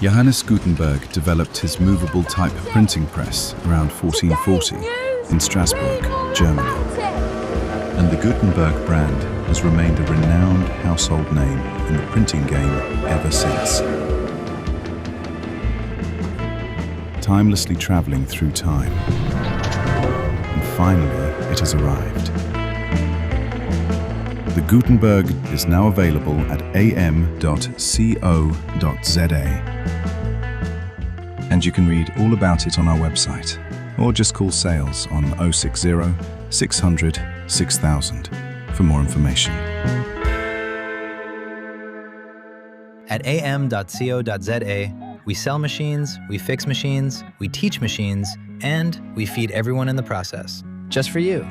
Johannes Gutenberg developed his movable type printing press around 1440 in Strasbourg, Germany. And the Gutenberg brand has remained a renowned household name in the printing game ever since. Timelessly traveling through time. And finally, it has arrived. The Gutenberg is now available at AM.CO.za. And you can read all about it on our website, or just call sales on 060 600 6000 for more information. At AM.CO.za, we sell machines, we fix machines, we teach machines, and we feed everyone in the process. Just for you.